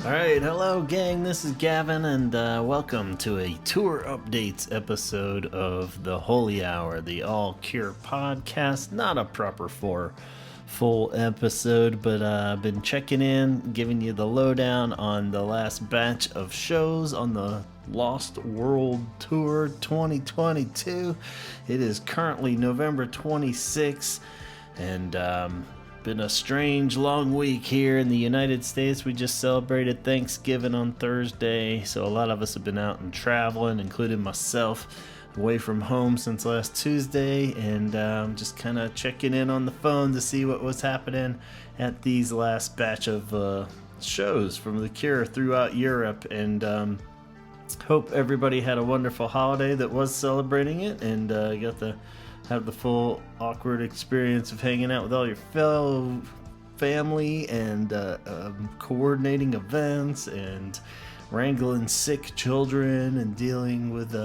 Alright, hello gang, this is Gavin, and welcome to a tour updates episode of the Holy Hour, the All Cure podcast. Not a proper full episode, but I've been checking in, giving you the lowdown on the last batch of shows on the Lost World Tour 2022. It is currently November 26th, and been a strange long week here in the United States. We just celebrated Thanksgiving on Thursday, so a lot of us have been out and traveling, including myself, away from home since last Tuesday, and just kind of checking in on the phone to see what was happening at these last batch of shows from The Cure throughout Europe, and hope everybody had a wonderful holiday that was celebrating it, and got to have the full awkward experience of hanging out with all your fellow family and coordinating events and wrangling sick children and dealing with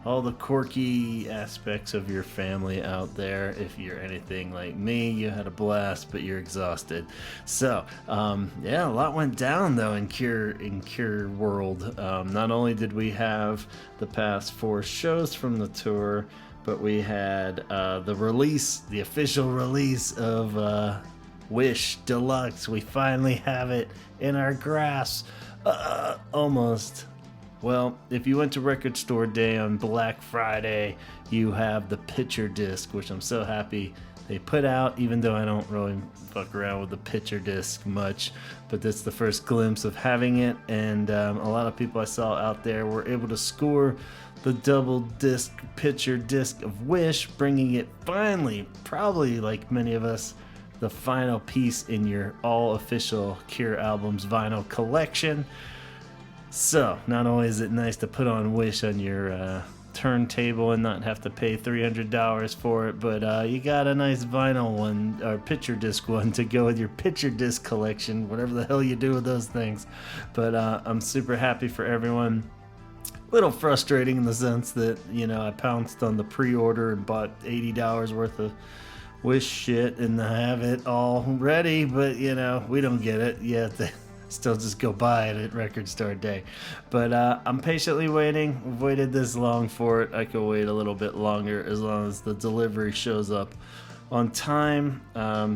all the quirky aspects of your family out there. If you're anything like me, you had a blast, but you're exhausted. So, yeah, a lot went down though in Cure world. Not only did we have the past 4 shows from the tour, but we had the official release of Wish Deluxe. We finally have it in our grasp. Almost. Well, if you went to Record Store Day on Black Friday, you have the picture disc, which I'm so happy they put out, even though I don't really fuck around with the picture disc much. But that's the first glimpse of having it, and a lot of people I saw out there were able to score the double disc picture disc of Wish, bringing it finally, probably like many of us, the final piece in your all official Cure albums vinyl collection. So not only is it nice to put on Wish on your turntable and not have to pay $300 for it, but you got a nice vinyl one, or picture disc one, to go with your picture disc collection, whatever the hell you do with those things. But I'm super happy for everyone. Little frustrating in the sense that, you know, I pounced on the pre-order and bought $80 worth of Wish shit and I have it all ready, but you know, we don't get it yet. Still just go buy it at Record Store Day. But I'm patiently waiting. We've waited this long for it. I could wait a little bit longer as long as the delivery shows up on time.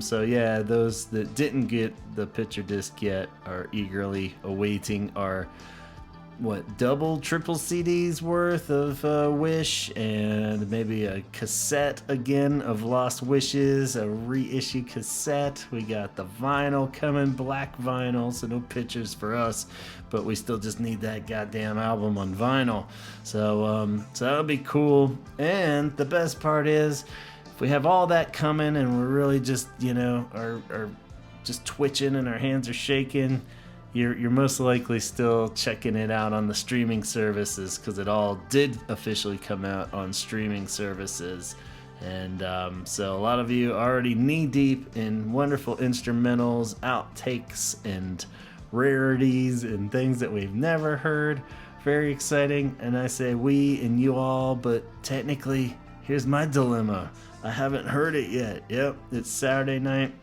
So yeah, those that didn't get the picture disc yet are eagerly awaiting our triple CDs worth of Wish, and maybe a cassette again of Lost Wishes, a reissue cassette. We got the vinyl coming, black vinyl, so no pictures for us, but we still just need that goddamn album on vinyl. So that'll be cool. And the best part is, if we have all that coming and we're really just, you know, are just twitching and our hands are shaking, you're most likely still checking it out on the streaming services, because it all did officially come out on streaming services. And so a lot of you are already knee-deep in wonderful instrumentals, outtakes, and rarities, and things that we've never heard. Very exciting, and I say we and you all, but technically, here's my dilemma. I haven't heard it yet. Yep, it's Saturday night.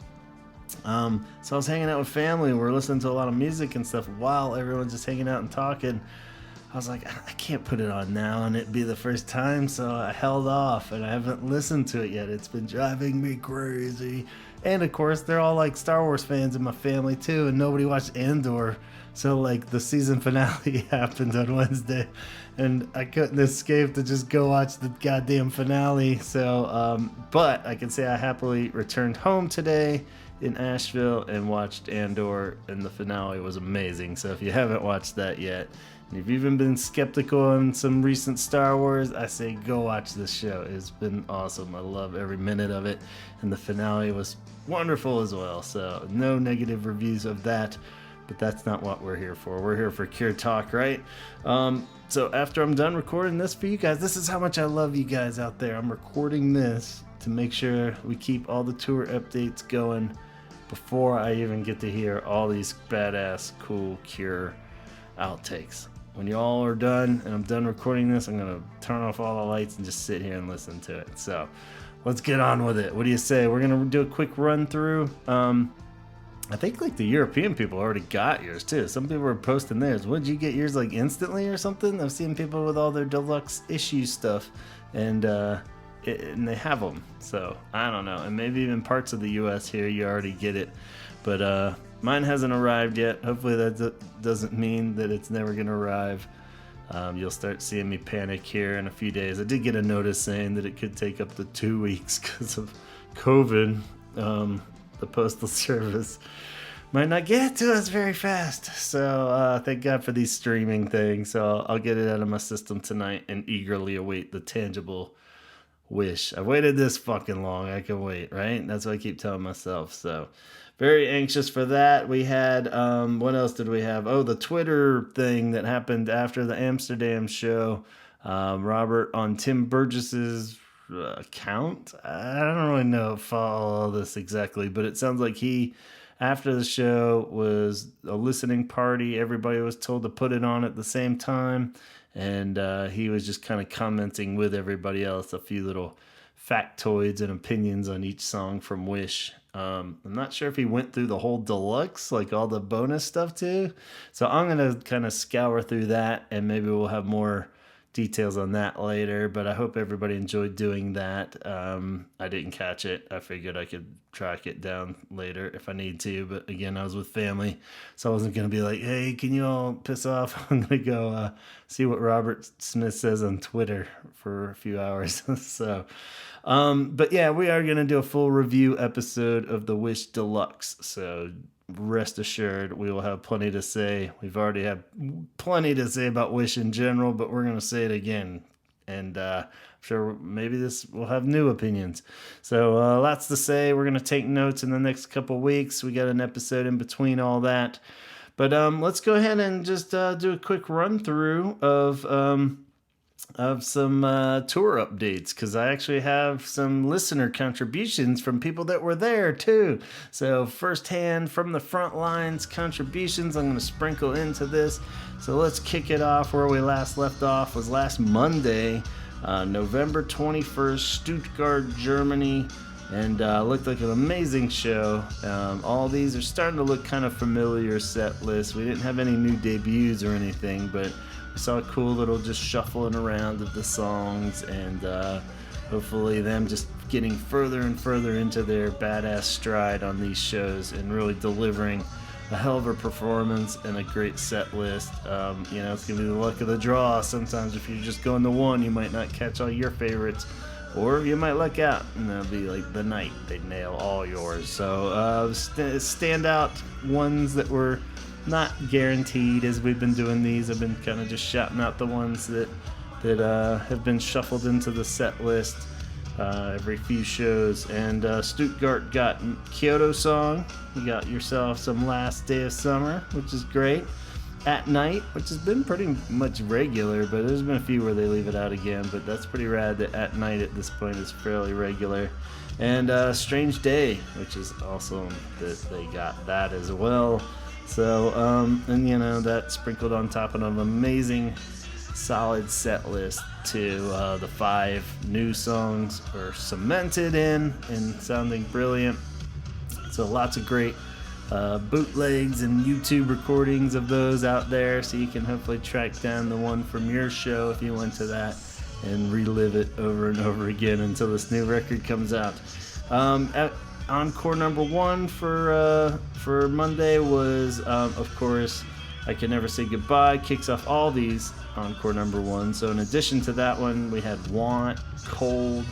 So I was hanging out with family and we're listening to a lot of music and stuff while everyone's just hanging out and talking. I was like, I can't put it on now and it'd be the first time, so I held off and I haven't listened to it yet. It's been driving me crazy. And of course, they're all like Star Wars fans in my family too, and nobody watched Andor. So like the season finale happened on Wednesday and I couldn't escape to just go watch the goddamn finale. So, but I can say I happily returned home today in Asheville and watched Andor, and the finale was amazing. So if you haven't watched that yet, and if you've even been skeptical on some recent Star Wars, I say go watch this show. It's been awesome. I love every minute of it, and the finale was wonderful as well. So no negative reviews of that, but that's not what we're here for. We're here for Cure Talk, right? So after I'm done recording this for you guys, this is how much I love you guys out there. I'm recording this to make sure we keep all the tour updates going before I even get to hear all these badass, cool Cure outtakes. When you all are done and I'm done recording this, I'm going to turn off all the lights and just sit here and listen to it. So let's get on with it. What do you say? We're going to do a quick run through. I think like the European people already got yours too. Some people were posting theirs. Would you get yours like instantly or something? I've seen people with all their deluxe issue stuff, and and they have them. So I don't know. And maybe even parts of the U.S. here you already get it, but mine hasn't arrived yet. Hopefully that doesn't mean that it's never gonna arrive. You'll start seeing me panic here in a few days. I did get a notice saying that it could take up to 2 weeks because of COVID. The postal service might not get to us very fast. So thank God for these streaming things. So I'll get it out of my system tonight and eagerly await the tangible wish. I've waited this fucking long. I can wait, right? That's what I keep telling myself. So very anxious for that. We had, what else did we have? Oh, the Twitter thing that happened after the Amsterdam show. Robert on Tim Burgess's account. I don't really know follow this exactly, but it sounds like he, after the show, was a listening party. Everybody was told to put it on at the same time, and he was just kind of commenting with everybody else a few little factoids and opinions on each song from Wish. I'm not sure if he went through the whole deluxe, like all the bonus stuff too. So I'm going to kind of scour through that, and maybe we'll have more details on that later, but I hope everybody enjoyed doing that. I didn't catch it. I figured I could track it down later if I need to, but again, I was with family, so I wasn't going to be like, hey, can you all piss off? I'm going to go see what Robert Smith says on Twitter for a few hours. So, but yeah, we are going to do a full review episode of the Wish Deluxe, so rest assured we will have plenty to say. We've already had plenty to say about Wish in general, but we're going to say it again, and I'm sure maybe this will have new opinions. So lots to say. We're going to take notes in the next couple weeks. We got an episode in between all that, but let's go ahead and just do a quick run through of some tour updates, because I actually have some listener contributions from people that were there too. So firsthand from the front lines contributions I'm going to sprinkle into this. So let's kick it off where we last left off was last Monday, November 21st, Stuttgart, Germany. And looked like an amazing show. All these are starting to look kind of familiar set lists. We didn't have any new debuts or anything, but we saw a cool little just shuffling around of the songs, and hopefully them just getting further and further into their badass stride on these shows and really delivering a hell of a performance and a great set list. It's going to be the luck of the draw. Sometimes if you're just going to one, you might not catch all your favorites, or you might luck out and that'll be like the night they nail all yours. So standout ones that were not guaranteed as we've been doing these. I've been kind of just shouting out the ones that have been shuffled into the set list every few shows. And Stuttgart got Kyoto Song. You got yourself some Last Day of Summer, which is great. At Night, which has been pretty much regular, but there's been a few where they leave it out again, but that's pretty rad that At Night at this point is fairly regular. And Strange Day, which is awesome that they got that as well. So, that sprinkled on top of an amazing, solid set list to the 5 new songs are cemented in and sounding brilliant. So lots of great bootlegs and YouTube recordings of those out there, so you can hopefully track down the one from your show if you went to that and relive it over and over again until this new record comes out. Encore number 1 for Monday was, of course, I Can Never Say Goodbye. Kicks off all these Encore number 1. So in addition to that one, we had Want, Cold,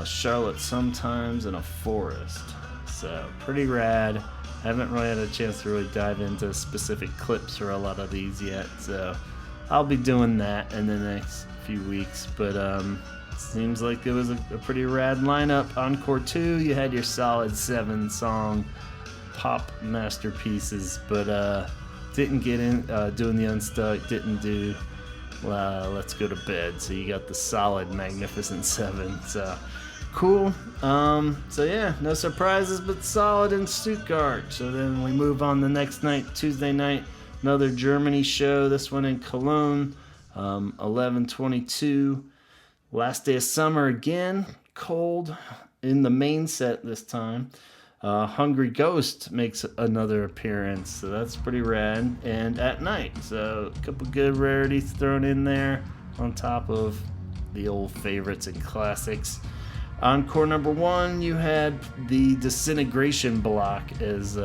Charlotte Sometimes, and A Forest. So pretty rad. I haven't really had a chance to really dive into specific clips for a lot of these yet, so I'll be doing that in the next few weeks. But seems like it was a pretty rad lineup. Encore 2, you had your solid 7-song pop masterpieces, but didn't get in doing the Unstuck, didn't do Let's Go to Bed, so you got the solid Magnificent 7. So cool. So yeah, no surprises, but solid in Stuttgart. So then we move on the next night, Tuesday night, another Germany show, this one in Koln, 11/22. Last Day of Summer again, Cold in the main set this time. Hungry Ghost makes another appearance, so that's pretty rad. And At Night, so a couple good rarities thrown in there on top of the old favorites and classics. Encore number 1, you had the Disintegration block, as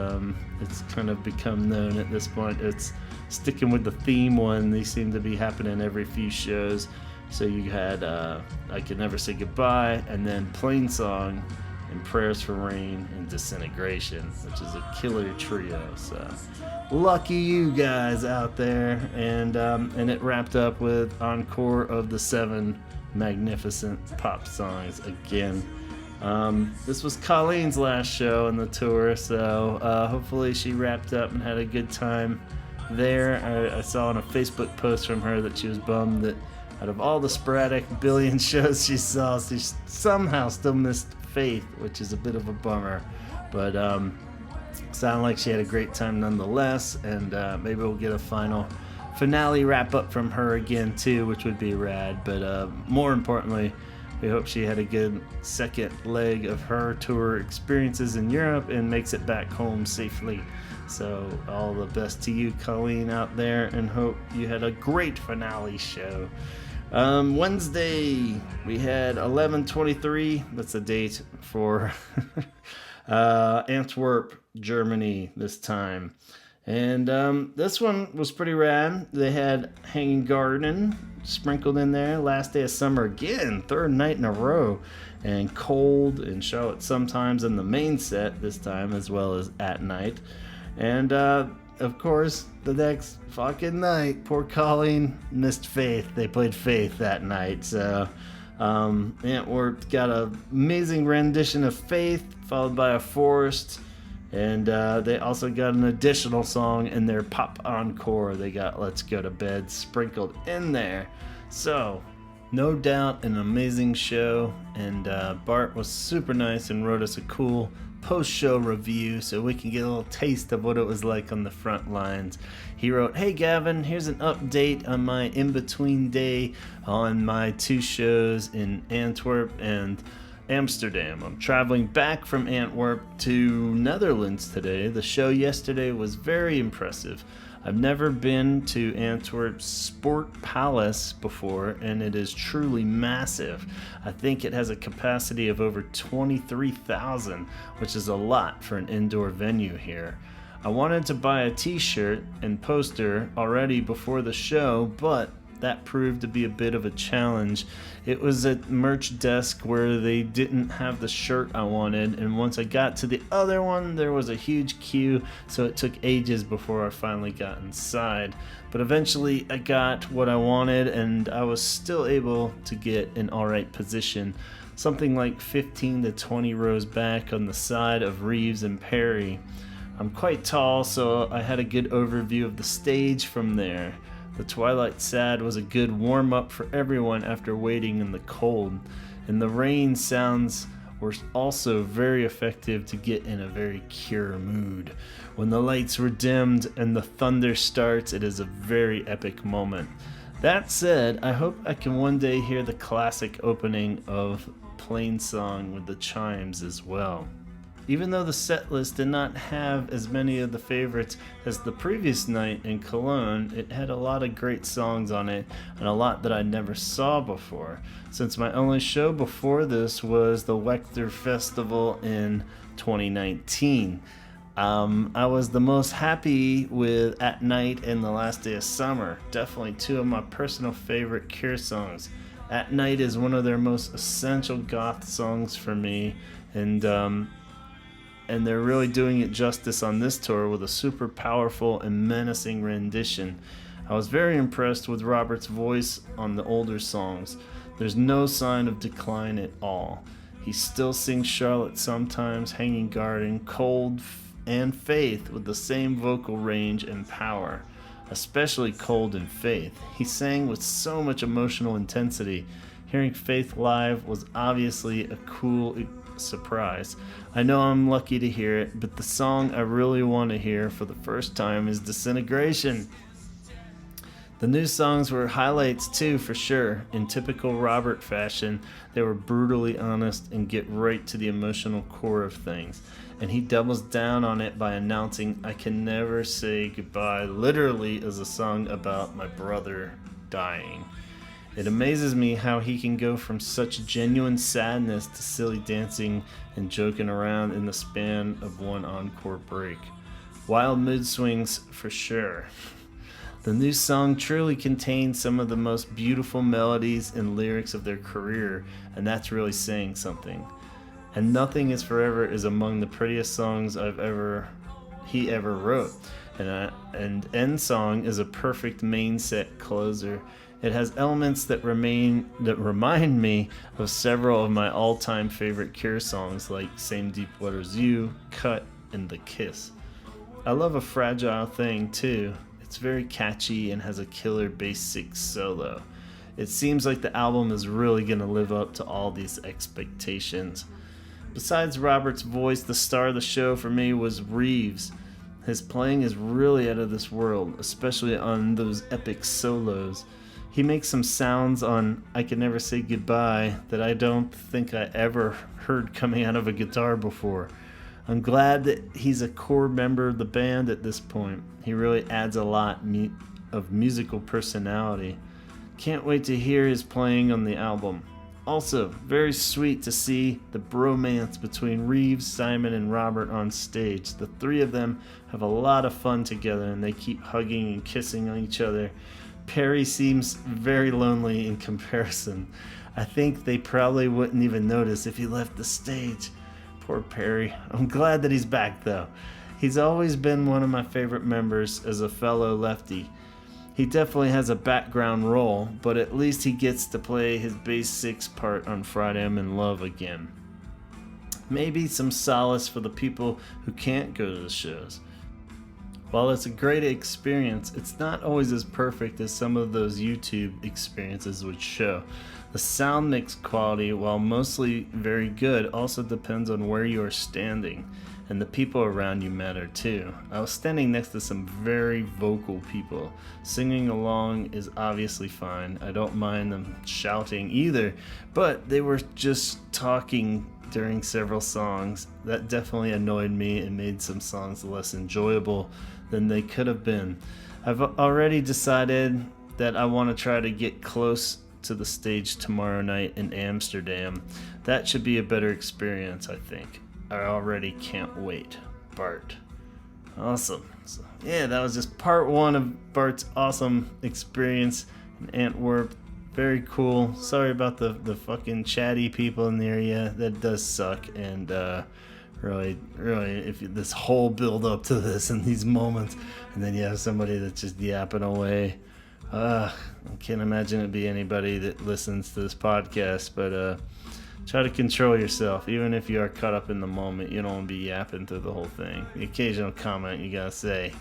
it's kind of become known at this point. It's sticking with the theme one. These seem to be happening every few shows. So you had I Can Never Say Goodbye, and then Plain Song, and Prayers for Rain, and Disintegration, which is a killer trio. So lucky you guys out there. And it wrapped up with Encore of the 7 magnificent pop songs again. This was Colleen's last show on the tour, so hopefully she wrapped up and had a good time there. I saw on a Facebook post from her that she was bummed that out of all the sporadic billion shows she saw, she somehow still missed Faith, which is a bit of a bummer. But sounded like she had a great time nonetheless, and maybe we'll get a finale wrap up from her again too, which would be rad. But more importantly, we hope she had a good second leg of her tour experiences in Europe and makes it back home safely. So all the best to you, Colleen, out there, and hope you had a great finale show. Wednesday, we had 11/23. That's a date for Antwerp, Germany this time. And this one was pretty rad. They had Hanging Garden sprinkled in there. Last Day of Summer again, third night in a row. And Cold and Charlotte Sometimes in the main set this time, as well as At Night. And of course, the next fucking night, poor Colleen missed Faith. They played Faith that night. So Antwerp got an amazing rendition of Faith, followed by a Forest. And they also got an additional song in their pop encore. They got Let's Go to Bed sprinkled in there. So, no doubt an amazing show. And Bart was super nice and wrote us a cool post-show review so we can get a little taste of what it was like on the front lines. He wrote, "Hey Gavin, here's an update on my in-between day on my 2 shows in Antwerp and Amsterdam. I'm traveling back from Antwerp to Netherlands today. The show yesterday was very impressive. I've never been to Antwerp's Sport Palace before, and it is truly massive. I think it has a capacity of over 23,000, which is a lot for an indoor venue here. I wanted to buy a t-shirt and poster already before the show, but that proved to be a bit of a challenge. It was at merch desk where they didn't have the shirt I wanted, and once I got to the other one, there was a huge queue, so it took ages before I finally got inside. But eventually I got what I wanted, and I was still able to get an alright position, something like 15 to 20 rows back on the side of Reeves and Perry. I'm quite tall, so I had a good overview of the stage from there. The Twilight Sad was a good warm-up for everyone after waiting in the cold, and the rain sounds were also very effective to get in a very Cure mood. When the lights were dimmed and the thunder starts, it is a very epic moment. That said, I hope I can one day hear the classic opening of Plain Song with the chimes as well. Even though the set list did not have as many of the favorites as the previous night in Cologne, it had a lot of great songs on it and a lot that I never saw before, since my only show before this was the Wechter Festival in 2019. I was the most happy with At Night and The Last Day of Summer, definitely 2 of my personal favorite Cure songs. At Night is one of their most essential goth songs for me, and they're really doing it justice on this tour with a super powerful and menacing rendition. I was very impressed with Robert's voice on the older songs. There's no sign of decline at all. He still sings Charlotte Sometimes, Hanging Garden, Cold, and Faith with the same vocal range and power, especially Cold and Faith. He sang with so much emotional intensity. Hearing Faith live was obviously a cool surprise. I know I'm lucky to hear it, but the song I really want to hear for the first time is Disintegration. The new songs were highlights too, for sure. In typical Robert fashion, they were brutally honest and get right to the emotional core of things. And he doubles down on it by announcing I Can Never Say Goodbye literally as a song about my brother dying. It amazes me how he can go from such genuine sadness to silly dancing and joking around in the span of one encore break. Wild mood swings for sure. The new song truly contains some of the most beautiful melodies and lyrics of their career, and that's really saying something. And Nothing Is Forever is among the prettiest songs he ever wrote. And End Song is a perfect main set closer. It has elements that remind me of several of my all-time favorite Cure songs like Same Deep Waters You, Cut, and The Kiss. I love A Fragile Thing too. It's very catchy and has a killer bass six solo. It seems like the album is really going to live up to all these expectations. Besides Robert's voice, the star of the show for me was Reeves. His playing is really out of this world, especially on those epic solos. He makes some sounds on I Can Never Say Goodbye that I don't think I ever heard coming out of a guitar before. I'm glad that he's a core member of the band at this point. He really adds a lot of musical personality. Can't wait to hear his playing on the album. Also, very sweet to see the bromance between Reeves, Simon, and Robert on stage. The three of them have a lot of fun together and they keep hugging and kissing on each other. Perry seems very lonely in comparison. I think they probably wouldn't even notice if he left the stage. Poor Perry. I'm glad that he's back though. He's always been one of my favorite members as a fellow lefty. He definitely has a background role, but at least he gets to play his bass six part on Friday I'm in Love again. Maybe some solace for the people who can't go to the shows. While it's a great experience, it's not always as perfect as some of those YouTube experiences would show. The sound mix quality, while mostly very good, also depends on where you are standing, and the people around you matter too. I was standing next to some very vocal people. Singing along is obviously fine. I don't mind them shouting either, but they were just talking during several songs. That definitely annoyed me and made some songs less enjoyable than they could have been. I've already decided that I want to try to get close to the stage tomorrow night in Amsterdam. That should be a better experience, I think. I already can't wait. Bart. Awesome. So, yeah, that was just part one of Bart's awesome experience in Antwerp. Very cool. Sorry about the fucking chatty people in the area. That does suck. And really, if this whole build up to this and these moments, and then you have somebody that's just yapping away. I can't imagine it'd be anybody that listens to this podcast, but try to control yourself. Even if you are caught up in the moment, you don't want to be yapping through the whole thing. The occasional comment you gotta say,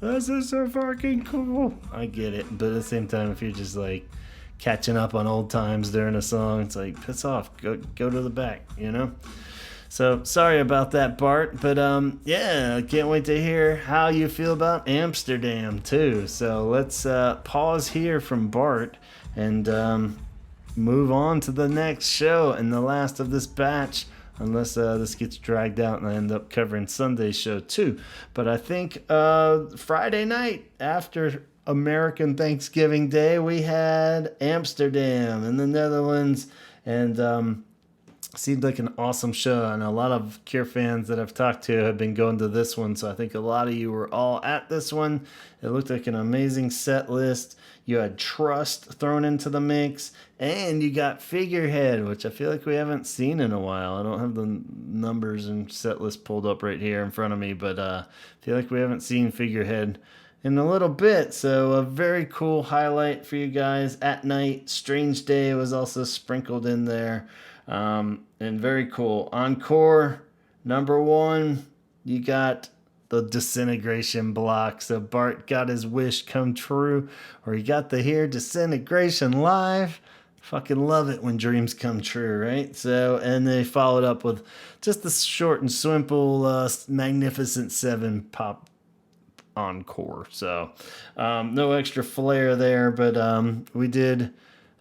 this is so fucking cool. I get it, but at the same time, if you're just like catching up on old times during a song, it's like, piss off, go to the back, So sorry about that, Bart, but yeah, I can't wait to hear how you feel about Amsterdam too. So let's pause here from Bart and move on to the next show and the last of this batch, unless this gets dragged out and I end up covering Sunday's show too. But I think Friday night after American Thanksgiving Day, we had Amsterdam in the Netherlands, and seemed like an awesome show, and a lot of Cure fans that I've talked to have been going to this one, so I think a lot of you were all at this one. It looked like an amazing set list. You had Trust thrown into the mix, and you got Figurehead, which I feel like we haven't seen in a while. I don't have the numbers and set list pulled up right here in front of me, but I feel like we haven't seen Figurehead in a little bit, so a very cool highlight for you guys at night. Strange Day was also sprinkled in there. And very cool. Encore, number one, you got the Disintegration block. So Bart got his wish come true, or he got to hear Disintegration live. Fucking love it when dreams come true, right? So, and they followed up with just the short and simple Magnificent Seven pop encore. So no extra flair there, but we did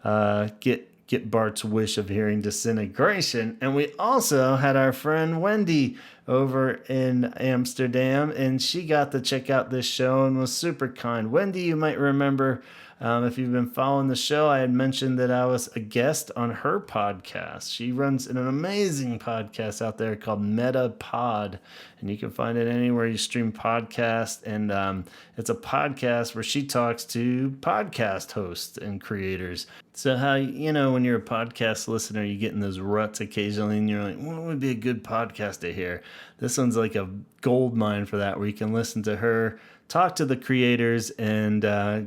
get Bart's wish of hearing Disintegration. And we also had our friend Wendy over in Amsterdam, and she got to check out this show and was super kind. Wendy, you might remember, if you've been following the show, I had mentioned that I was a guest on her podcast. She runs an amazing podcast out there called Meta Pod, and you can find it anywhere you stream podcasts. And it's a podcast where she talks to podcast hosts and creators. So how, when you're a podcast listener, you get in those ruts occasionally, and you're like, what would be a good podcast to hear? This one's like a gold mine for that, where you can listen to her talk to the creators and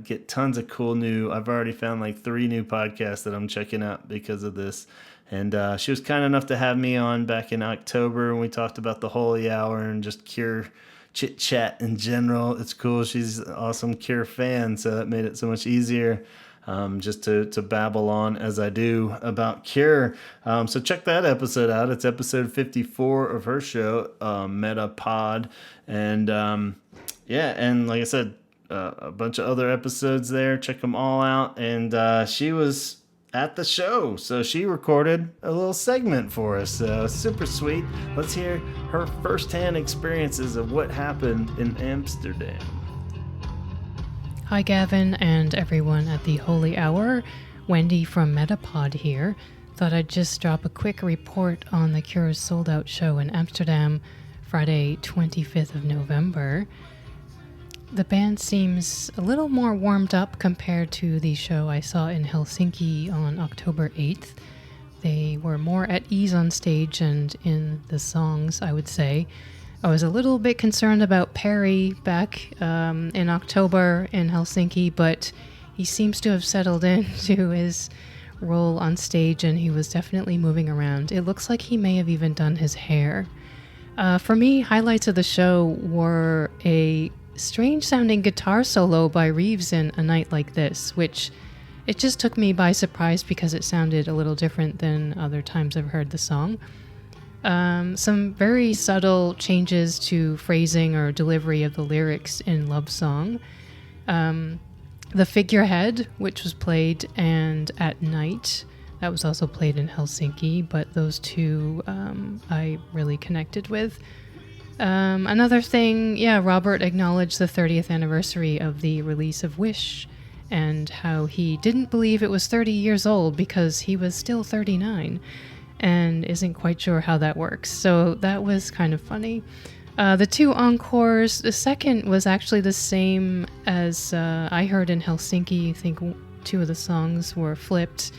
get tons of cool I've already found like 3 new podcasts that I'm checking out because of this. And she was kind enough to have me on back in October, and we talked about the Holy Hour and just Cure chit chat in general. It's cool. She's an awesome Cure fan, so that made it so much easier just to babble on as I do about Cure. So check that episode out. It's episode 54 of her show, Meta Pod. And and like I said, a bunch of other episodes there. Check them all out. And she was at the show, so she recorded a little segment for us. So super sweet. Let's hear her firsthand experiences of what happened in Amsterdam. Hi Gavin and everyone at the Holy Hour. Wendy from Metapod here. Thought I'd just drop a quick report on the Cure's sold-out show in Amsterdam, Friday 25th of November. The band seems a little more warmed up compared to the show I saw in Helsinki on October 8th. They were more at ease on stage and in the songs, I would say. I was a little bit concerned about Perry back in October in Helsinki, but he seems to have settled into his role on stage, and he was definitely moving around. It looks like he may have even done his hair. For me, highlights of the show were a strange-sounding guitar solo by Reeves in A Night Like This, which it just took me by surprise because it sounded a little different than other times I've heard the song. Some very subtle changes to phrasing or delivery of the lyrics in Love Song. The Figurehead, which was played, and At Night, that was also played in Helsinki, but those two I really connected with. Another thing, Robert acknowledged the 30th anniversary of the release of Wish and how he didn't believe it was 30 years old because he was still 39 and isn't quite sure how that works. So that was kind of funny. The 2 encores, the second was actually the same as I heard in Helsinki. I think 2 of the songs were flipped.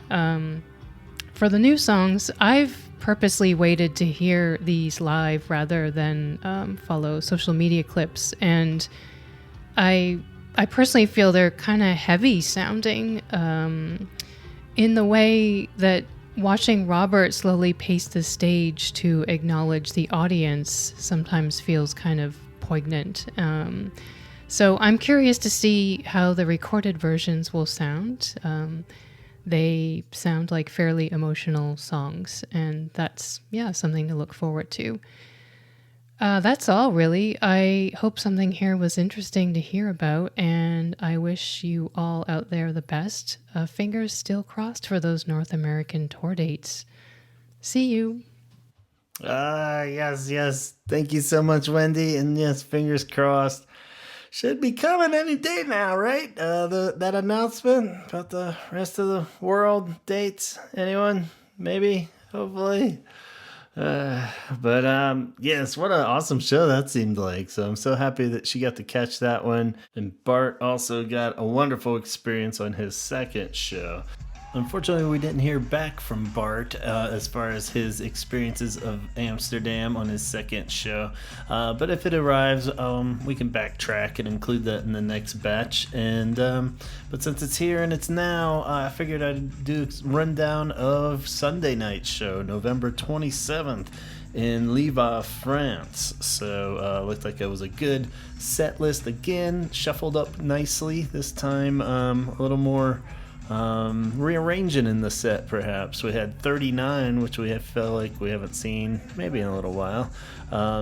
For the new songs, I've purposely waited to hear these live rather than follow social media clips, and I personally feel they're kind of heavy sounding in the way that watching Robert slowly pace the stage to acknowledge the audience sometimes feels kind of poignant. So I'm curious to see how the recorded versions will sound. They sound like fairly emotional songs, and that's, something to look forward to. That's all, really. I hope something here was interesting to hear about, and I wish you all out there the best. Fingers still crossed for those North American tour dates. See you. Yes. Thank you so much, Wendy. And yes, fingers crossed. Should be coming any day now, right? That announcement about the rest of the world dates. Anyone? Maybe? Hopefully? Yes, what an awesome show that seemed like. So I'm so happy that she got to catch that one. And Bart also got a wonderful experience on his second show. Unfortunately, we didn't hear back from Bart as far as his experiences of Amsterdam on his second show. But if it arrives, we can backtrack and include that in the next batch. And but since it's here and it's now, I figured I'd do a rundown of Sunday night's show, November 27th in Lievin, France. So looked like it was a good set list again, shuffled up nicely this time, a little more rearranging in the set, perhaps. We had 39, which we felt like we haven't seen maybe in a little while.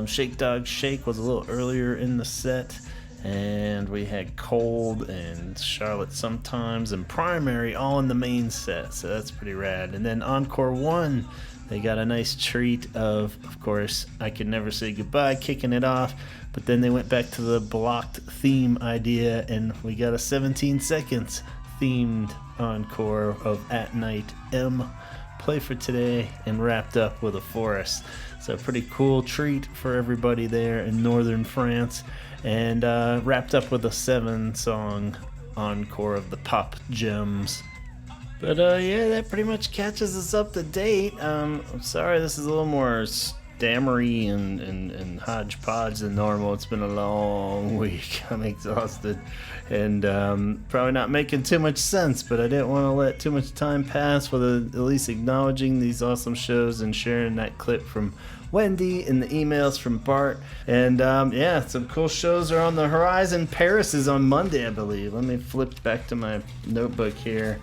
Shake Dog Shake was a little earlier in the set, And we had Cold and Charlotte Sometimes and Primary all in the main set, so that's pretty rad. And then Encore 1, they got a nice treat of course, I Can Never Say Goodbye, kicking it off. But then they went back to the blocked theme idea, and we got a 17 seconds themed encore of At Night M, Play for Today, and wrapped up with a Forest. So a pretty cool treat for everybody there in northern France. And wrapped up with a 7-song encore of the Pop Gems. But yeah, that pretty much catches us up to date. I'm sorry this is a little more stammery and hodgepodge than normal. It's been a long week. I'm exhausted and probably not making too much sense, but I didn't want to let too much time pass without at least acknowledging these awesome shows and sharing that clip from Wendy and the emails from Bart. And yeah, some cool shows are on the horizon. Paris is on Monday, I believe. Let me flip back to my notebook here.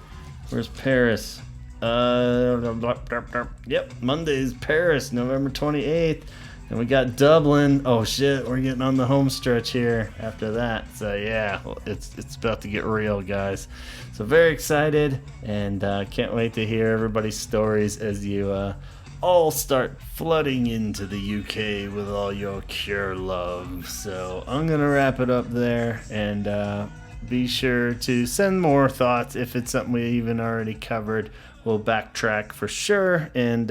Where's Paris? Yep, Monday's Paris, November 28th. And we got Dublin. Oh shit, we're getting on the home stretch here after that. So yeah, it's about to get real, guys. So very excited, and can't wait to hear everybody's stories as you all start flooding into the UK with all your Cure love. So I'm gonna wrap it up there, and be sure to send more thoughts if it's something we even already covered. We'll backtrack for sure and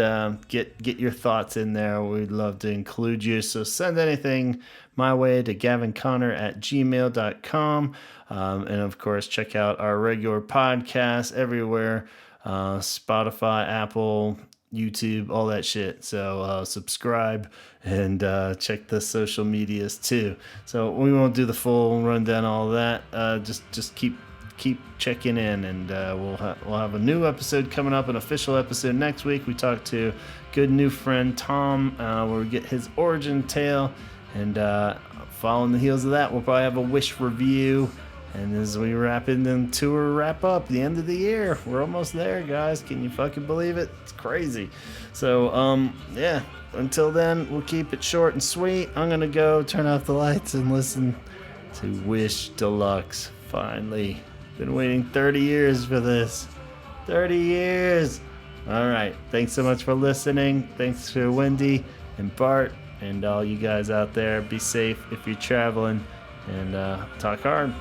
get your thoughts in there. We'd love to include you. So send anything my way to gavinconnor@gmail.com. And of course, check out our regular podcast everywhere. Spotify, Apple, YouTube, all that shit. So subscribe and check the social medias too. So we won't do the full rundown, all that. Just keep checking in, and we'll have a new episode coming up, an official episode next week. We talk to good new friend Tom, where we get his origin tale, and following the heels of that, we'll probably have a Wish review. And as we wrap in the tour wrap up, the end of the year, we're almost there, guys. Can you fucking believe it? It's crazy. So, yeah, until then, we'll keep it short and sweet. I'm going to go turn off the lights and listen to Wish Deluxe. Finally. Been waiting 30 years for this. 30 years. All right. Thanks so much for listening. Thanks to Wendy and Bart and all you guys out there. Be safe if you're traveling, and talk hard.